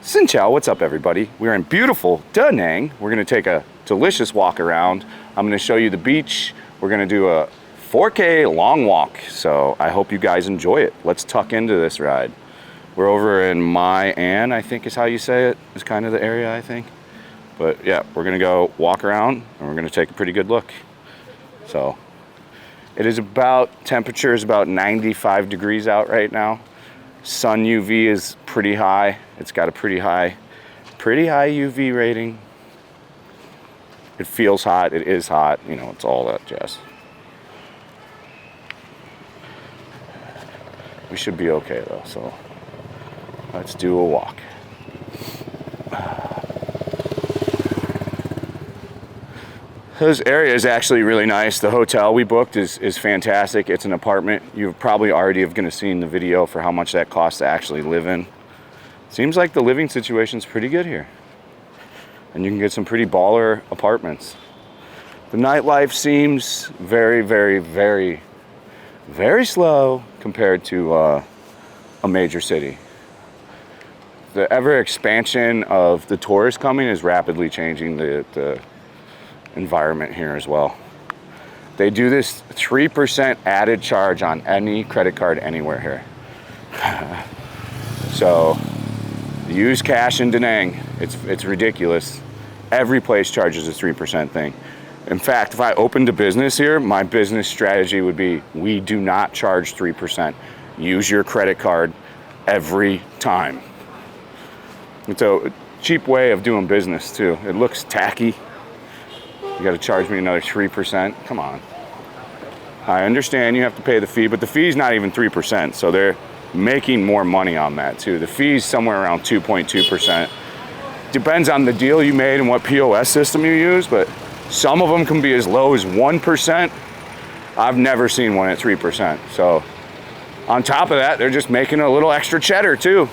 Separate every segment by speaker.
Speaker 1: Xin chào, what's up everybody? We're in beautiful Da Nang. We're gonna take a delicious walk around. I'm gonna show you the beach. We're gonna do a 4K long walk. So I hope you guys enjoy it. Let's tuck into this ride. We're over in My An, I think is how you say it. It's kind of the area, I think. But yeah, we're gonna go walk around and we're gonna take a pretty good look. So it is temperature is about 95 degrees out right now. Sun UV is pretty high. It's got a pretty high UV rating. It feels hot, it is hot, you know, it's all that jazz. We should be okay though, so let's do a walk. This area is actually really nice. The hotel we booked is fantastic. It's an apartment. You probably already have gonna seen the video for how much that costs to actually live in. Seems like the living situation's pretty good here. And you can get some pretty baller apartments. The nightlife seems very, very, very, very slow compared to a major city. The ever expansion of the tourists coming is rapidly changing the environment here as well. They do this 3% added charge on any credit card anywhere here. So use cash in Da Nang. It's ridiculous. Every place charges a 3% thing. In fact, if I opened a business here, my business strategy would be, we do not charge 3%. Use your credit card every time. It's a cheap way of doing business too. It looks tacky. You gotta charge me another 3%. Come on. I understand you have to pay the fee, but the fee's not even 3%, so they're making more money on that too. The fee's somewhere around 2.2%. Depends on the deal you made and what POS system you use, but some of them can be as low as 1%. I've never seen one at 3%. So on top of that, they're just making a little extra cheddar too.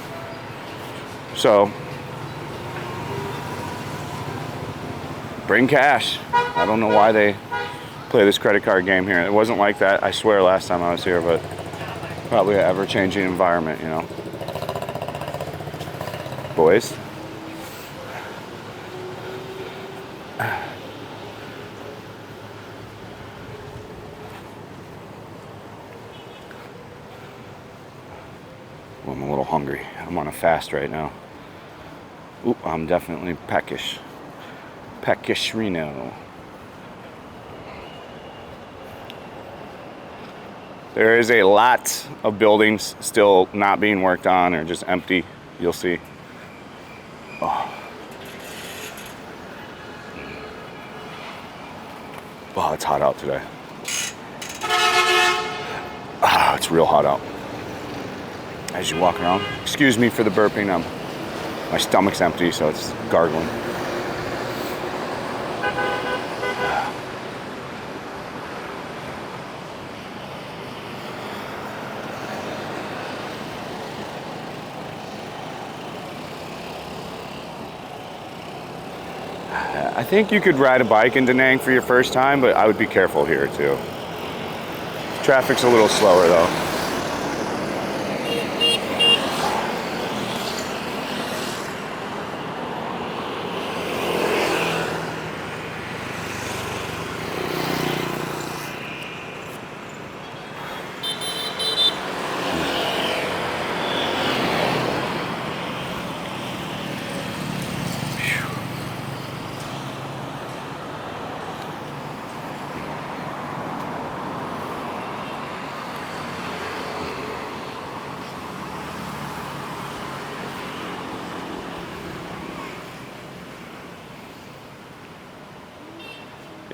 Speaker 1: So bring cash. I don't know why they play this credit card game here. It wasn't like that, I swear, last time I was here, but probably an ever-changing environment, you know. Boys. Well, I'm a little hungry. I'm on a fast right now. Ooh, I'm definitely peckish. Peckish-reno. There is a lot of buildings still not being worked on or just empty. You'll see. Oh, it's hot out today. Ah, it's real hot out. As you walk around, excuse me for the burping. My stomach's empty, so it's gargling. I think you could ride a bike in Da Nang for your first time, but I would be careful here too. Traffic's a little slower though.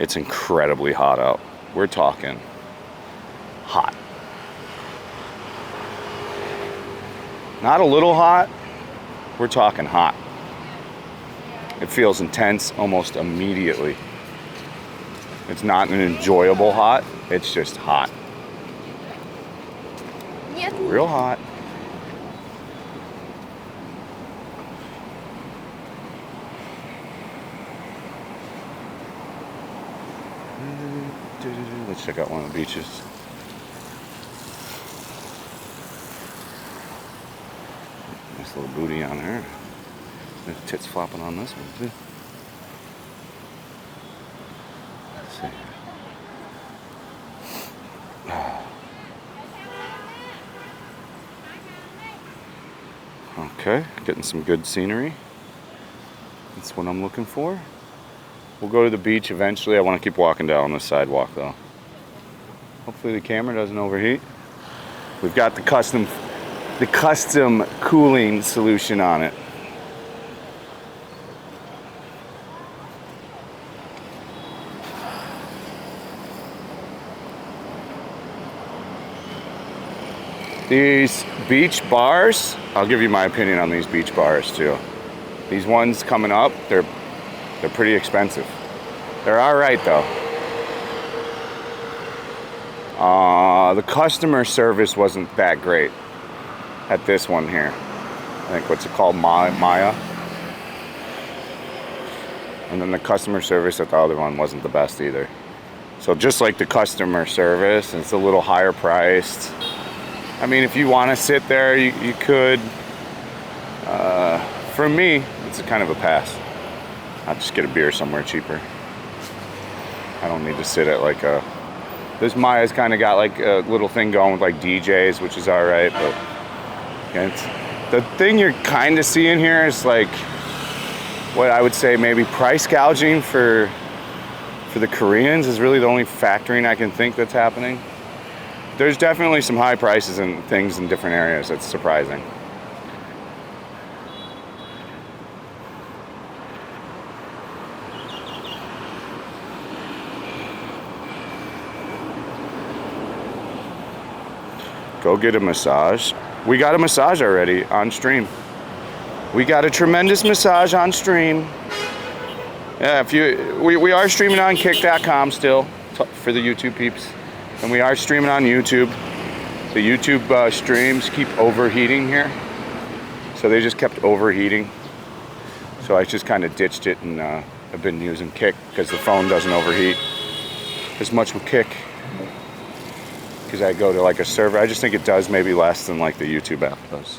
Speaker 1: It's incredibly hot out. We're talking hot. Not a little hot, we're talking hot. It feels intense almost immediately. It's not an enjoyable hot, it's just hot. Real hot. Let's check out one of the beaches. Nice little booty on her. The tits flopping on this one too. Let's see. Okay, getting some good scenery. That's what I'm looking for. We'll go to the beach eventually. I want to keep walking down the sidewalk though. Hopefully the camera doesn't overheat. We've got the custom cooling solution on it. These beach bars, I'll give you my opinion on these beach bars too. These ones coming up, they're pretty expensive. They're all right though. The customer service wasn't that great at this one here. I think what's it called, Maya. And then the customer service at the other one wasn't the best either. So just like the customer service, it's a little higher priced. I mean, if you want to sit there, you could. For me, it's a kind of a pass. I'll just get a beer somewhere cheaper. I don't need to sit at like a... This Maya's kind of got like a little thing going with like DJs, which is all right, but the thing you're kind of seeing here is like what I would say maybe price gouging for the Koreans is really the only factoring I can think that's happening. There's definitely some high prices and things in different areas. That's surprising. Go get a massage. We got a massage already on stream. We got a tremendous massage on stream. Yeah, we are streaming on kick.com still for the YouTube peeps. And we are streaming on YouTube. The YouTube streams keep overheating here. So they just kept overheating. So I just kind of ditched it and I've been using Kick because the phone doesn't overheat as much with Kick. Because I go to like a server. I just think it does maybe less than like the YouTube app does.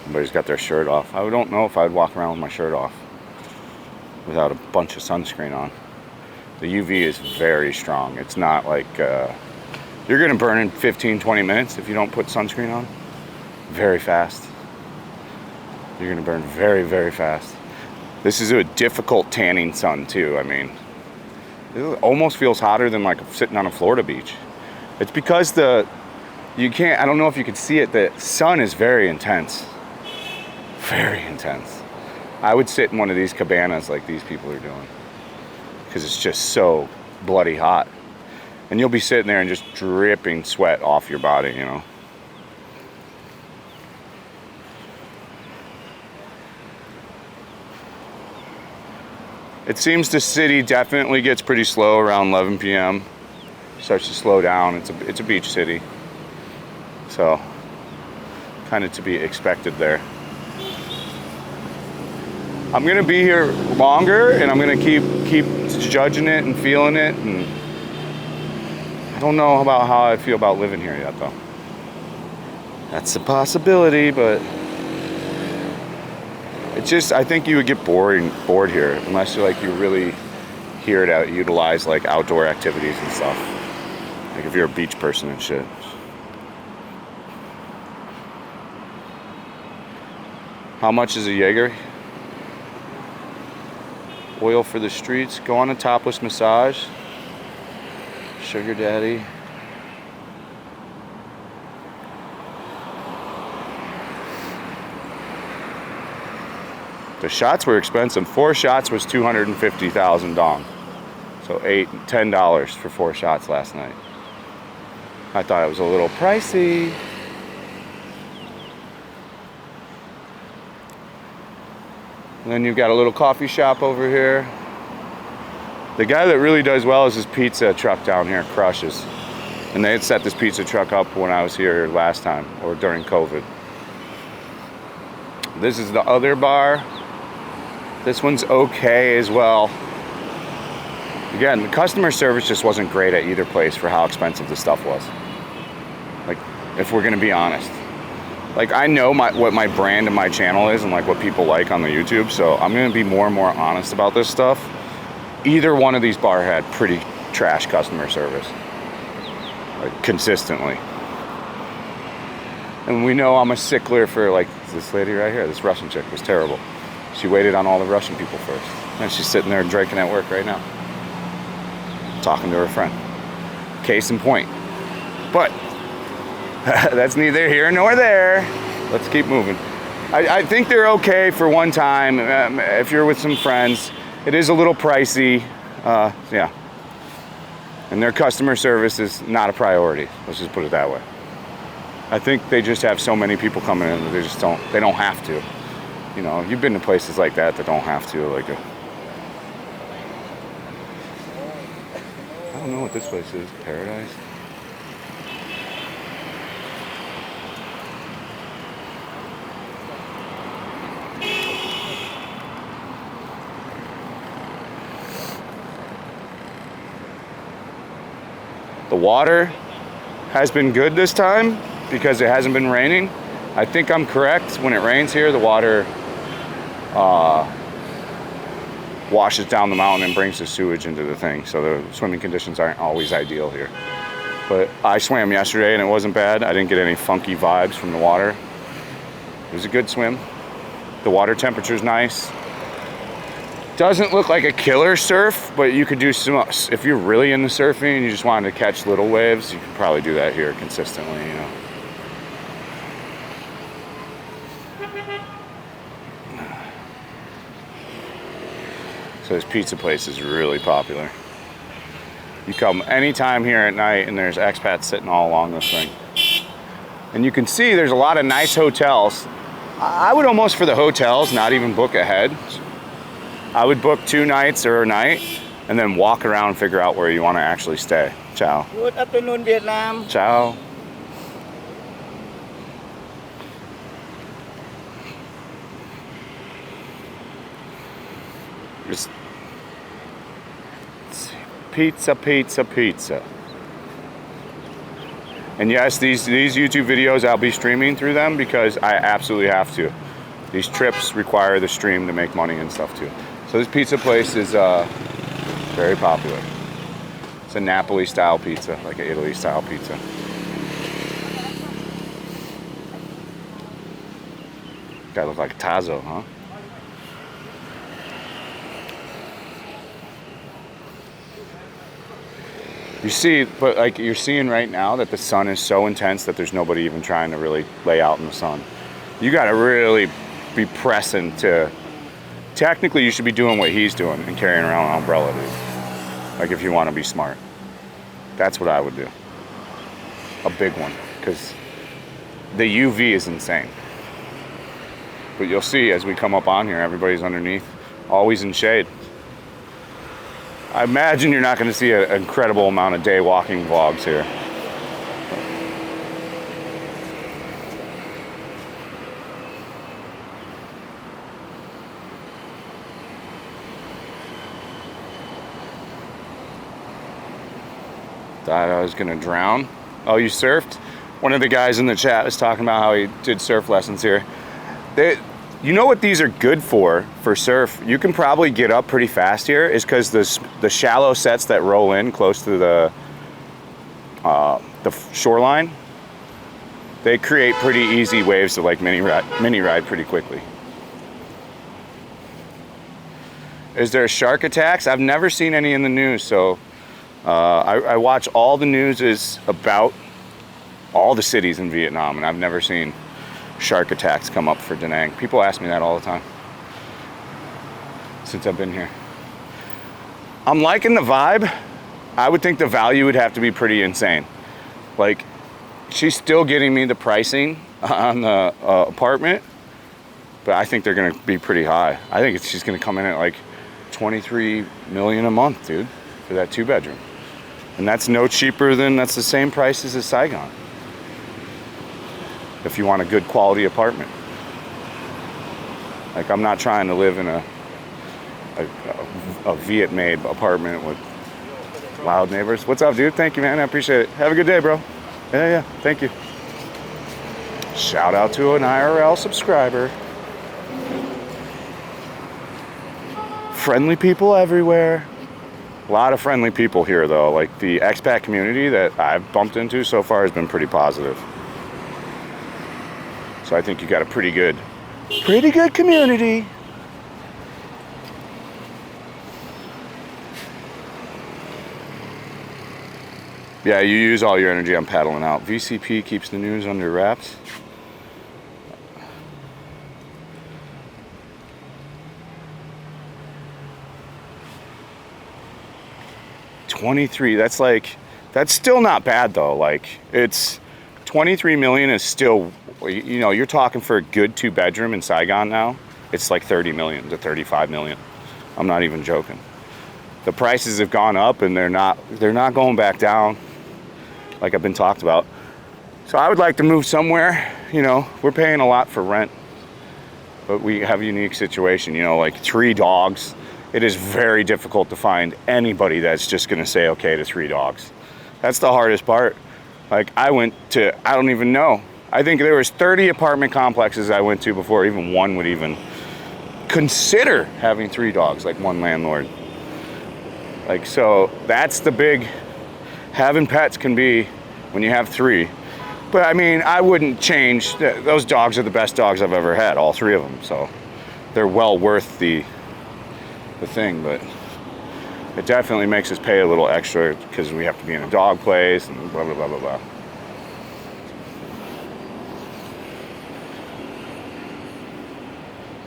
Speaker 1: Everybody's got their shirt off. I don't know if I'd walk around with my shirt off without a bunch of sunscreen on. The UV is very strong. It's not like you're gonna burn in 15-20 minutes if you don't put sunscreen on. Very fast. You're gonna burn very, very fast. This is a difficult tanning sun too. I mean, it almost feels hotter than like sitting on a Florida beach. It's because I don't know if you can see it, the sun is very intense. Very intense. I would sit in one of these cabanas like these people are doing because it's just so bloody hot. And you'll be sitting there and just dripping sweat off your body, you know. It seems the city definitely gets pretty slow around 11 p.m. Starts to slow down. It's a beach city. So, kind of to be expected there. I'm gonna be here longer, and I'm gonna keep judging it and feeling it, and I don't know about how I feel about living here yet, though. That's a possibility, but it's just, I think you would get bored here unless you're really here to utilize like outdoor activities and stuff. Like if you're a beach person and shit. How much is a Jaeger? Oil for the streets. Go on a topless massage. Sugar daddy. The shots were expensive. 4 shots was 250,000 dong. So $10 for 4 shots last night. I thought it was a little pricey. And then you've got a little coffee shop over here. The guy that really does well is his pizza truck down here, Crushes. And they had set this pizza truck up when I was here last time, or during COVID. This is the other bar. This one's okay as well. Again, the customer service just wasn't great at either place for how expensive the stuff was. Like, if we're gonna be honest. Like, I know what my brand and my channel is and like what people like on the YouTube, so I'm gonna be more and more honest about this stuff. Either one of these bars had pretty trash customer service, like consistently. And we know I'm a stickler for, like, this lady right here, this Russian chick was terrible. She waited on all the Russian people first. And she's sitting there drinking at work right now, talking to her friend. Case in point. But that's neither here nor there. Let's keep moving. I think they're okay for one time if you're with some friends. It is a little pricey, yeah. And their customer service is not a priority. Let's just put it that way. I think they just have so many people coming in that they don't have to. You know, you've been to places like that don't have to, like I don't know what this place is, Paradise? The water has been good this time because it hasn't been raining. I think I'm correct. When it rains here, the water washes down the mountain and brings the sewage into the thing. So the swimming conditions aren't always ideal here. But I swam yesterday and it wasn't bad. I didn't get any funky vibes from the water. It was a good swim. The water temperature's nice. Doesn't look like a killer surf, but you could do some, if you're really into surfing and you just wanted to catch little waves, you could probably do that here consistently, you know. So this pizza place is really popular. You come anytime here at night and there's expats sitting all along this thing. And you can see there's a lot of nice hotels. I would almost, for the hotels, not even book ahead. I would book 2 nights or a night and then walk around and figure out where you want to actually stay. Ciao.
Speaker 2: Good afternoon, Vietnam.
Speaker 1: Ciao. Just pizza, pizza, pizza. And yes, these YouTube videos, I'll be streaming through them because I absolutely have to. These trips require the stream to make money and stuff too. So this pizza place is very popular. It's a Napoli style pizza, like an Italy style pizza. Guy looks like Tazo, huh? You see, but like you're seeing right now that the sun is so intense that there's nobody even trying to really lay out in the sun. You gotta really be pressing to, technically you should be doing what he's doing and carrying around an umbrella, dude. Like if you wanna be smart. That's what I would do. A big one, because the UV is insane. But you'll see as we come up on here, everybody's underneath, always in shade. I imagine you're not going to see an incredible amount of day walking vlogs here. Thought I was going to drown. Oh, you surfed? One of the guys in the chat was talking about how he did surf lessons here. You know what these are good for surf? You can probably get up pretty fast here is because the shallow sets that roll in close to the shoreline, they create pretty easy waves to like mini ride pretty quickly. Is there shark attacks? I've never seen any in the news, so I watch all the news is about all the cities in Vietnam, and I've never seen shark attacks come up for Da Nang. People ask me that all the time since I've been here. I'm liking the vibe. I would think the value would have to be pretty insane. Like, she's still getting me the pricing on the apartment, but I think they're gonna be pretty high. I think she's gonna come in at like 23 million a month, dude, for that 2-bedroom. And that's no cheaper than, that's the same price as a Saigon. If you want a good quality apartment. Like, I'm not trying to live in a Viet-made apartment with loud neighbors. What's up, dude? Thank you, man. I appreciate it. Have a good day, bro. Yeah. Thank you. Shout out to an IRL subscriber. Friendly people everywhere. A lot of friendly people here, though. Like, the expat community that I've bumped into so far has been pretty positive. So I think you got a pretty good community. Yeah, you use all your energy on paddling out. VCP keeps the news under wraps. $23, that's still not bad though. Like, it's 23 million is still, you know, you're talking for a good 2-bedroom in Saigon now, it's like 30 million to 35 million. I'm not even joking. The prices have gone up and they're not going back down like I've been talked about. So I would like to move somewhere. You know, we're paying a lot for rent, but we have a unique situation, you know, like 3 dogs. It is very difficult to find anybody that's just gonna say okay to 3 dogs. That's the hardest part. Like, I went to, I don't even know. I think there was 30 apartment complexes I went to before even one would even consider having 3 dogs, like one landlord. Like, so that's the big, having pets can be when you have 3. But I mean, I wouldn't change, those dogs are the best dogs I've ever had, all 3 of them. So they're well worth the thing, but it definitely makes us pay a little extra because we have to be in a dog place and blah, blah, blah, blah, blah.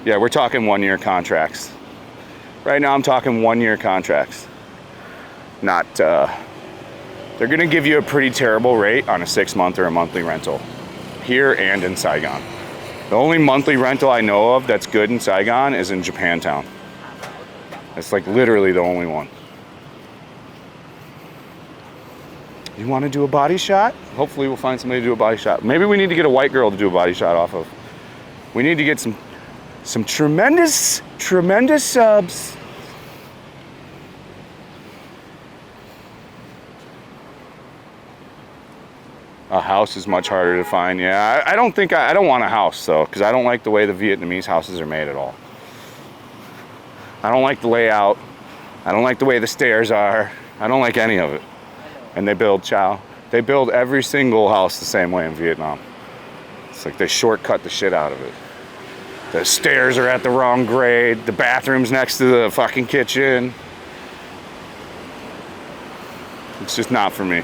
Speaker 1: Yeah, we're talking 1-year contracts. Right now I'm talking 1-year contracts. Not, they're gonna give you a pretty terrible rate on a 6-month or a monthly rental here and in Saigon. The only monthly rental I know of that's good in Saigon is in Japantown. It's like literally the only one. You want to do a body shot? Hopefully we'll find somebody to do a body shot. Maybe we need to get a white girl to do a body shot off of. We need to get some tremendous subs. A house is much harder to find. Yeah, I don't want a house though, because I don't like the way the Vietnamese houses are made at all. I don't like the layout. I don't like the way the stairs are. I don't like any of it. And they build every single house the same way in Vietnam. It's like they shortcut the shit out of it. The stairs are at the wrong grade. The bathroom's next to the fucking kitchen. It's just not for me.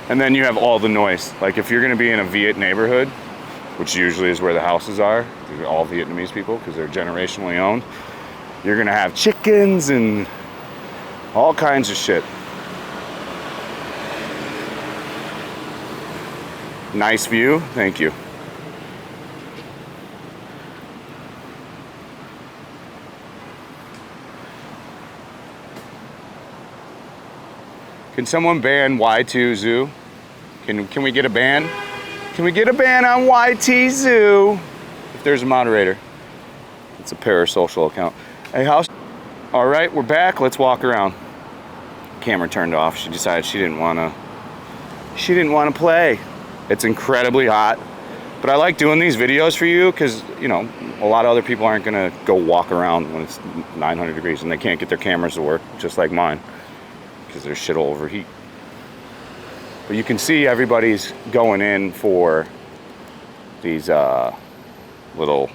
Speaker 1: And then you have all the noise. Like, if you're gonna be in a Viet neighborhood, which usually is where the houses are, they're all Vietnamese people because they're generationally owned, you're gonna have chickens and all kinds of shit. Nice view, thank you. Can someone ban Y2 Zoo? Can we get a ban? Can we get a ban on YT Zoo? If there's a moderator. It's a parasocial account. Hey, house. All right, we're back. Let's walk around. Camera turned off. She decided she didn't want to play. It's incredibly hot, but I like doing these videos for you because, you know, a lot of other people aren't gonna go walk around when it's 900 degrees and they can't get their cameras to work, just like mine, because their shit will overheat. But you can see everybody's going in for these little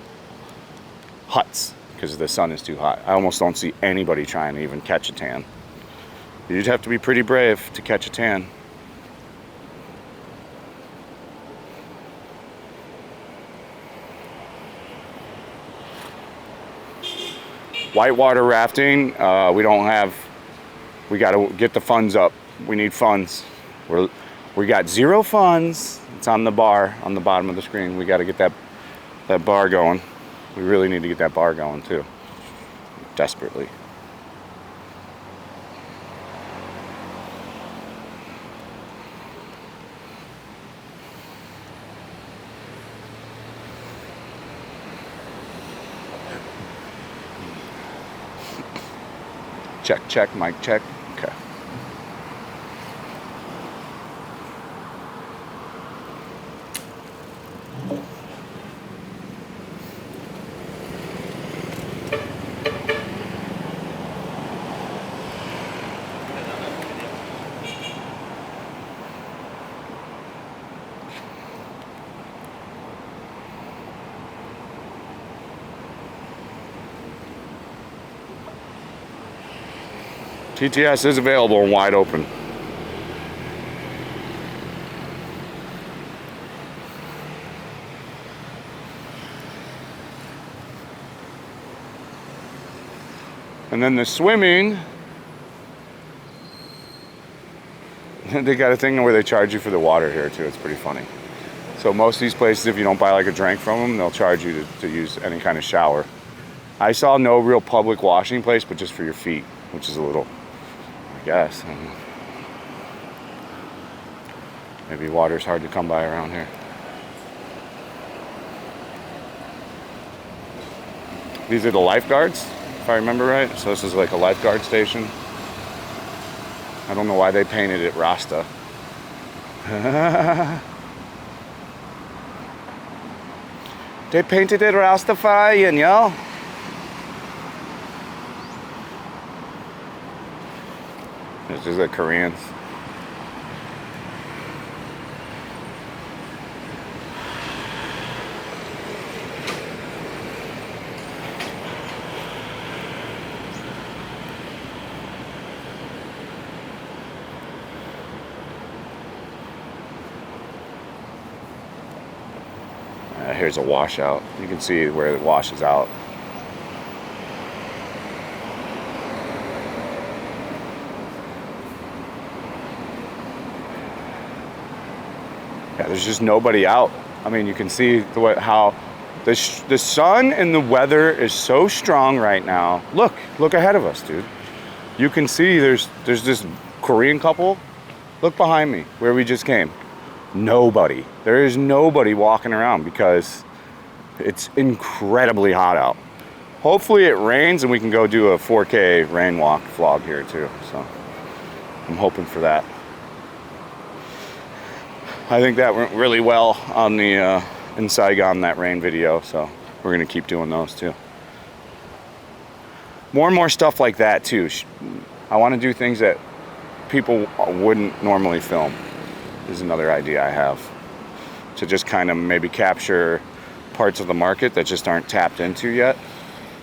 Speaker 1: huts because the sun is too hot. I almost don't see anybody trying to even catch a tan. You'd have to be pretty brave to catch a tan. Whitewater rafting, we gotta get the funds up. We need funds. We got 0 funds. It's on the bar, on the bottom of the screen. We gotta get that bar going. We really need to get that bar going too, desperately. Check, check, mic check. Okay. TTS is available and wide open. And then the swimming, they got a thing where they charge you for the water here too. It's pretty funny. So most of these places, if you don't buy like a drink from them, they'll charge you to use any kind of shower. I saw no real public washing place, but just for your feet, which is a little, I guess. Maybe water's hard to come by around here. These are the lifeguards, if I remember right. So this is like a lifeguard station. I don't know why they painted it Rasta. They painted it Rastafarian, yo. This is the Koreans. Here's a washout. You can see where it washes out. Yeah, there's just nobody out. I mean, you can see how the sun and the weather is so strong right now. Look ahead of us, dude. You can see there's this Korean couple. Look behind me, where we just came. Nobody. There is nobody walking around because it's incredibly hot out. Hopefully it rains and we can go do a 4K rain walk vlog here too. So I'm hoping for that. I think that went really well on the in Saigon, that rain video. So we're gonna keep doing those too. More and more stuff like that too. I want to do things that people wouldn't normally film. Is another idea I have, to just kind of maybe capture parts of the market that just aren't tapped into yet.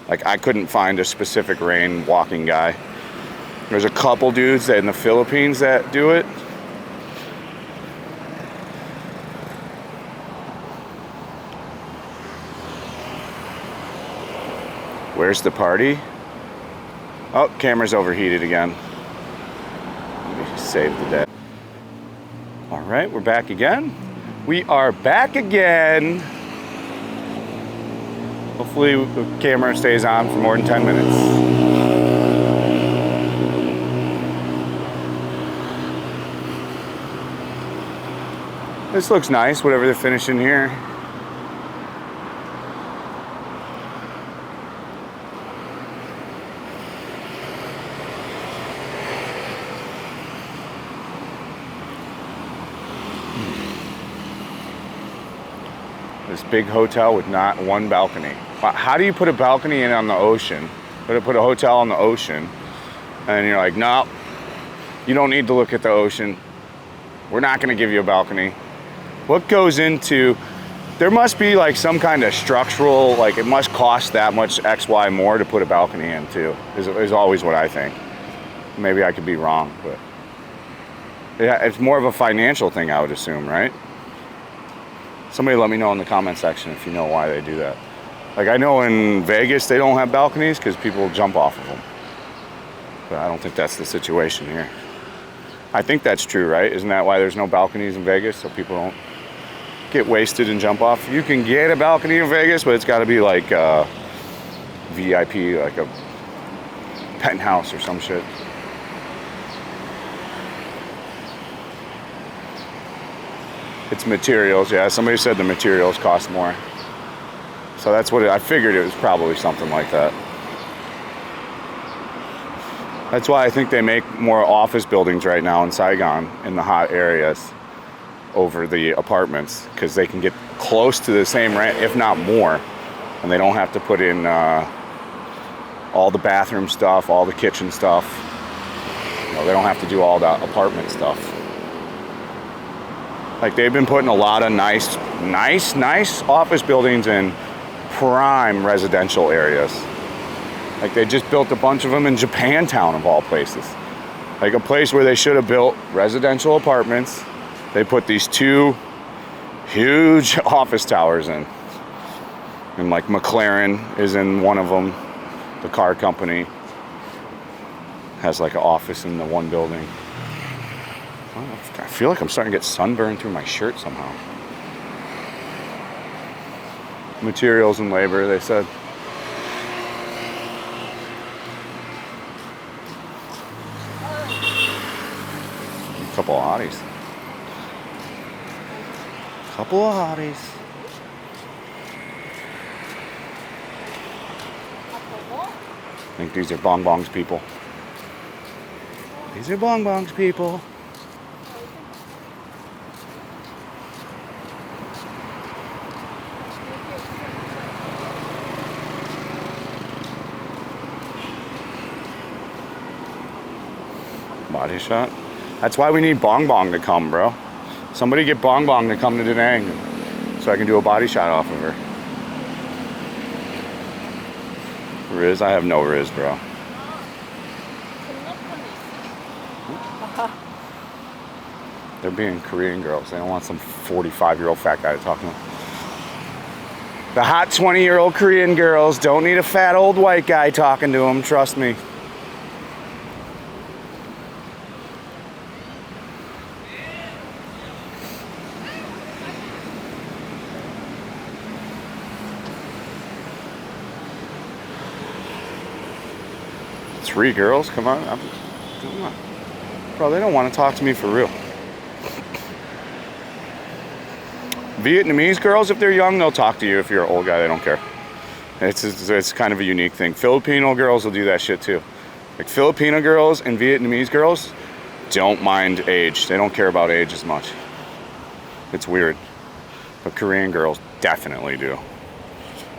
Speaker 1: Like I couldn't find a specific rain walking guy. There's a couple dudes in the Philippines that do it. Where's the party? Oh, camera's overheated again. Let me save the day. All right, we're back again. We are back again. Hopefully the camera stays on for more than 10 minutes. This looks nice, whatever they're finishing here. This big hotel with not one balcony. How do you put a balcony in on the ocean? Put a hotel on the ocean, and you're like, no, you don't need to look at the ocean. We're not gonna give you a balcony. What goes into, there must be like some kind of structural, like it must cost that much XY more to put a balcony in too, is always what I think. Maybe I could be wrong, but it's more of a financial thing, I would assume, right? Somebody let me know in the comment section if you know why they do that. Like I know in Vegas they don't have balconies because people jump off of them. But I don't think that's the situation here. I think that's true, right? Isn't that why there's no balconies in Vegas? So people don't get wasted and jump off. You can get a balcony in Vegas, but it's got to be like a VIP, like a penthouse or some shit. It's materials, yeah. Somebody said the materials cost more. So that's what I figured it was, probably something like that. That's why I think they make more office buildings right now in Saigon, in the hot areas, over the apartments, because they can get close to the same rent, if not more, and they don't have to put in all the bathroom stuff, all the kitchen stuff. You know, they don't have to do all that apartment stuff. Like, they've been putting a lot of nice office buildings in prime residential areas. Like, they just built a bunch of them in Japantown, of all places. Like, a place where they should have built residential apartments. They put these 2 huge office towers in. And like McLaren is in one of them. The car company has like an office in the one building. I feel like I'm starting to get sunburned through my shirt somehow. Materials and labor, they said. A couple of hotties. Couple of hotties. I think these are bongbongs people. These are bongbongs people. Body shot. That's why we need Bong Bong to come, bro. Somebody get Bong Bong to come to Da Nang so I can do a body shot off of her. Riz? I have no Riz, bro. They're being Korean girls. They don't want some 45-year-old fat guy to talk to them. The hot 20-year-old Korean girls don't need a fat old white guy talking to them, trust me. Three girls? Come on. Come on. Bro, they don't want to talk to me for real. Vietnamese girls, if they're young, they'll talk to you. If you're an old guy, they don't care. It's kind of a unique thing. Filipino girls will do that shit too. Like, Filipino girls and Vietnamese girls don't mind age. They don't care about age as much. It's weird. But Korean girls definitely do.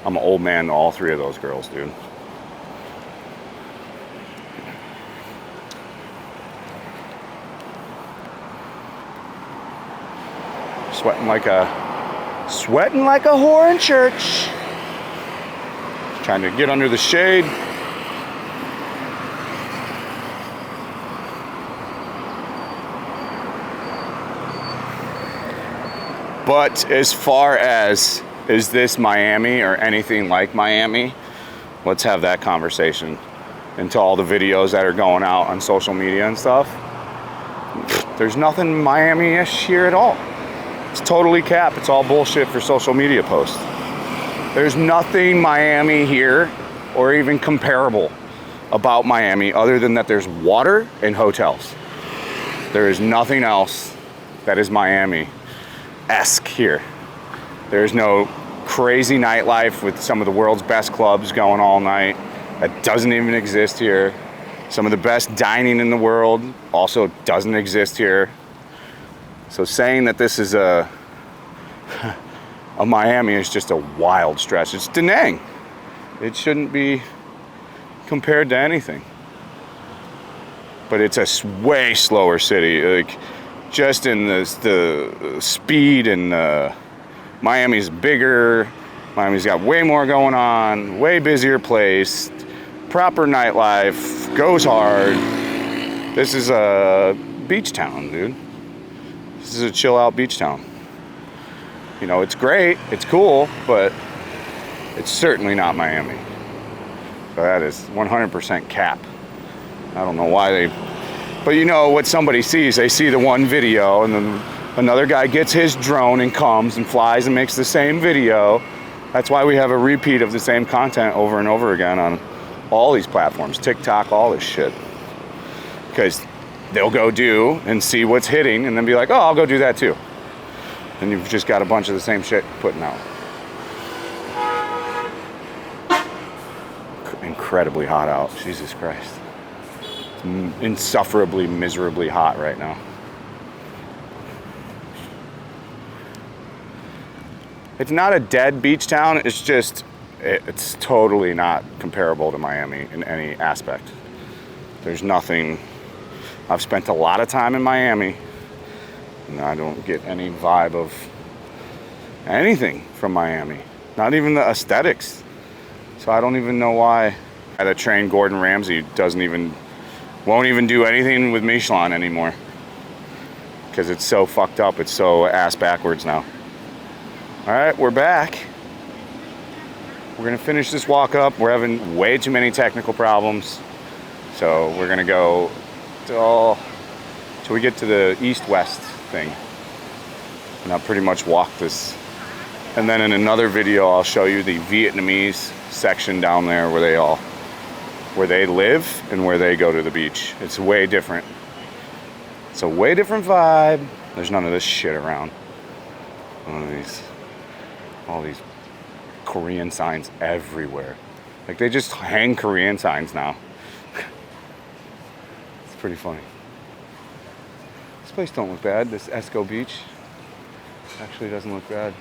Speaker 1: I'm an old man to all 3 of those girls, dude. Sweating like a whore in church. Trying to get under the shade. But as far as, is this Miami or anything like Miami? Let's have that conversation. Into all the videos that are going out on social media and stuff. There's nothing Miami-ish here at all. It's totally cap. It's all bullshit for social media posts. There's nothing Miami here or even comparable about Miami other than that there's water and hotels. There is nothing else that is Miami-esque here. There's no crazy nightlife with some of the world's best clubs going all night. That doesn't even exist here. Some of the best dining in the world also doesn't exist here. So saying that this is a Miami is just a wild stretch. It's Da Nang. It shouldn't be compared to anything. But it's a way slower city. Like, just in the speed, and Miami's bigger. Miami's got way more going on. Way busier place. Proper nightlife. Goes hard. This is a beach town, dude. This is a chill out beach town. You know, it's great, it's cool, but it's certainly not Miami. So that is 100% cap. I don't know why they, but you know what somebody sees, they see the one video and then another guy gets his drone and comes and flies and makes the same video. That's why we have a repeat of the same content over and over again on all these platforms, TikTok, all this shit. Because they'll go do and see what's hitting and then be like, oh, I'll go do that too. And you've just got a bunch of the same shit putting out. Incredibly hot out, Jesus Christ. It's insufferably, miserably hot right now. It's not a dead beach town, it's just, it's totally not comparable to Miami in any aspect. There's nothing, I've spent a lot of time in Miami, and I don't get any vibe of anything from Miami. Not even the aesthetics. So I don't even know why the train Gordon Ramsay won't even do anything with Michelin anymore. Because it's so fucked up, it's so ass backwards now. All right, we're back. We're gonna finish this walk up. We're having way too many technical problems. So we're gonna go till we get to the east-west thing. And I'll pretty much walk this. And then in another video, I'll show you the Vietnamese section down there where they live and where they go to the beach. It's way different. It's a way different vibe. There's none of this shit around. All these Korean signs everywhere. Like they just hang Korean signs now. It's pretty funny. This place don't look bad. This Esco Beach actually doesn't look bad.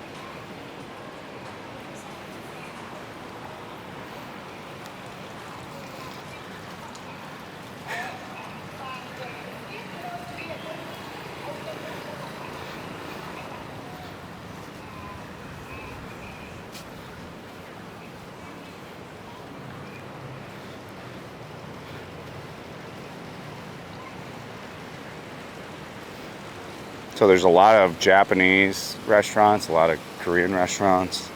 Speaker 1: So there's a lot of Japanese restaurants, a lot of Korean restaurants,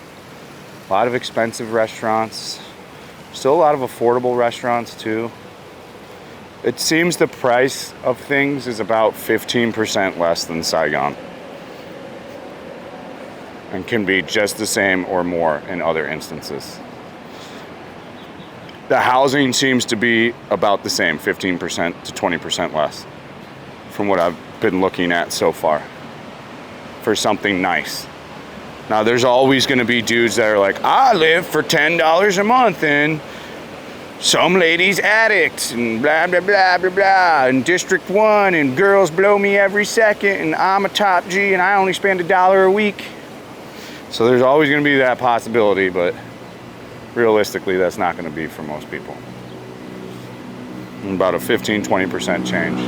Speaker 1: a lot of expensive restaurants, still a lot of affordable restaurants too. It seems the price of things is about 15% less than Saigon and can be just the same or more in other instances. The housing seems to be about the same, 15% to 20% less from what I've been looking at so far for something nice. Now there's always going to be dudes that are like, I live for $10 a month in some lady's attic and blah blah blah blah blah and District 1 and girls blow me every second and I'm a top G and I only spend $1 a week. So there's always going to be that possibility, but realistically that's not going to be for most people. About a 15-20% change.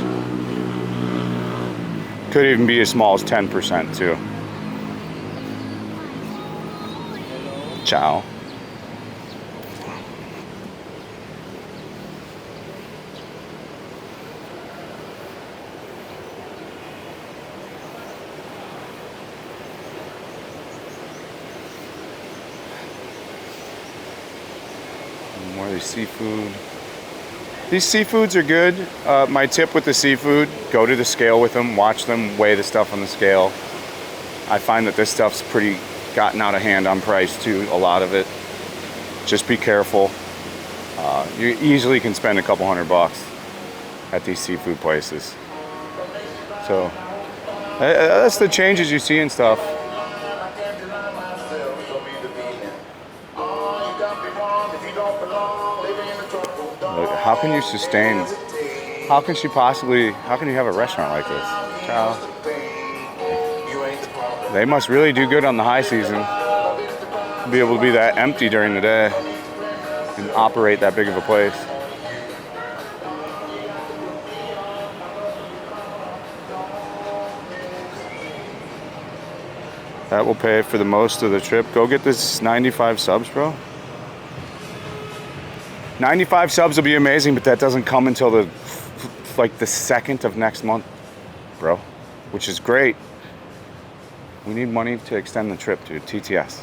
Speaker 1: Could even be as small as 10% too. Ciao. More of the seafood. These seafoods are good. My tip with the seafood, go to the scale with them, watch them weigh the stuff on the scale. I find that this stuff's pretty gotten out of hand on price too, a lot of it. Just be careful. You easily can spend a couple $100 at these seafood places. So that's the changes you see and stuff. How can you sustain, how can you have a restaurant like this? Ciao. They must really do good on the high season to be able to be that empty during the day and operate that big of a place. That will pay for the most of the trip. Go get this 95 subs, bro. 95 subs will be amazing, but that doesn't come until the 2nd of next month, bro, which is great. We need money to extend the trip, dude. TTS.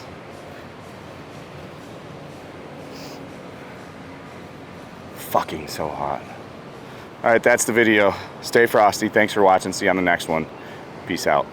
Speaker 1: Fucking so hot. All right, that's the video. Stay frosty. Thanks for watching. See you on the next one. Peace out.